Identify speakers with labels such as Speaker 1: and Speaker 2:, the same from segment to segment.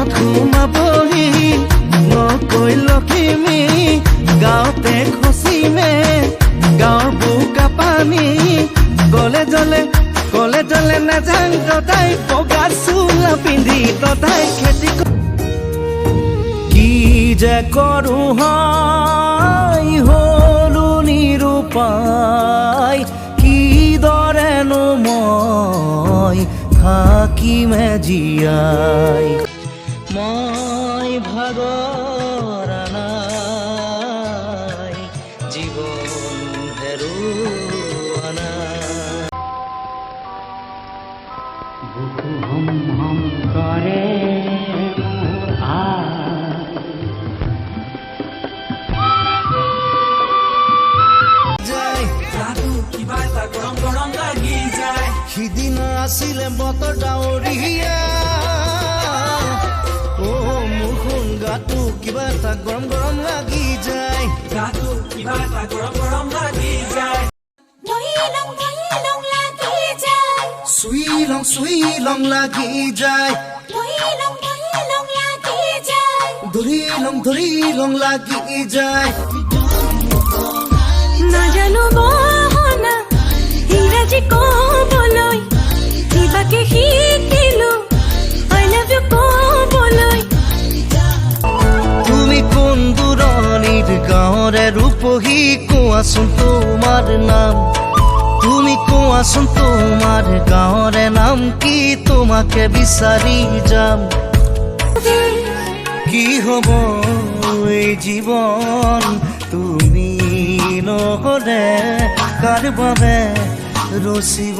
Speaker 1: মনত সোমাবহি নকৈ লখিমী গাঁৱতে খচিমে গাঁৱৰ বোকা পানী কলেজলে নাযাং ততাই বগা চোলা পিন্ধি ততাই খেতি কি যে কৰো হাই হলো নিৰুপায় কি দৰেনো মই থাকিমে জীয়াই মই ভাগৰ নাই জীৱন হেৰুৱা নাই
Speaker 2: বুকু হম হম কৰে মোৰ
Speaker 1: সিদিনা আছিলে বতৰ ডাৱৰীয়া মোৰ সংগাটো কিবা এটা গৰম গৰম লাগি যায় চুই লং লাগি যায় ধৰি লং লাগি যায়
Speaker 3: নাজানো বহনা ইংৰাজী ক'বলৈ কিবাকে শিকিলো I love you ক'বলৈ
Speaker 1: তুমি কোন দূৰণিৰ গাঁৱৰে ৰূপহী কোৱাচোন তোমাৰ নাম তুমি কোৱাচোন তোমাৰ গাঁৱৰে নাম কি তোমাকে বিচাৰি যাম কি হ'ব এই জীৱন তুমি নহ'লে কাৰ বাবে ৰচিব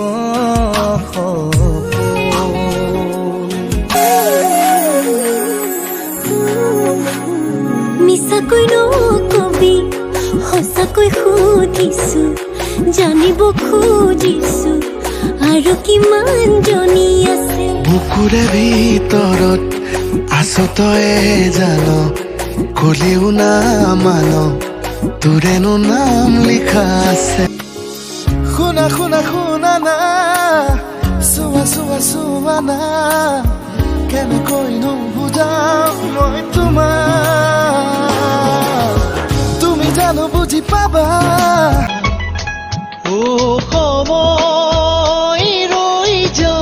Speaker 3: মিছাকৈ নকবি সঁচাকৈ সুধিছো জানিব খুজিছো আৰু কিমান জনী আছে
Speaker 4: বুকুৰে ভিতৰত আছ তয়ে জান কলেও না মান তোৰেনো নাম লিখা আছে শুনা না চোৱা না কেনেকৈনো বুজাও মই তোমাক তুমি জানো বুজি পাবা
Speaker 1: ও সময় ৰৈ যা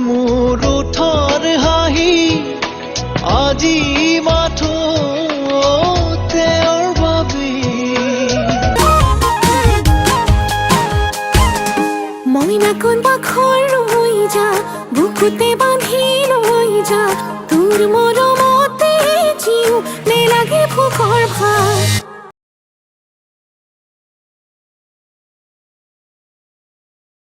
Speaker 1: মোৰ ওঠৰ হাঁহি আজি মাথো তেওঁৰ বাবে
Speaker 3: মইনা কোন বাখৰ ৰৈ যা বুকুতে বান্ধি লৈ যা তোৰ মৰমতে জিও নেলাগে ভোকৰ ভাত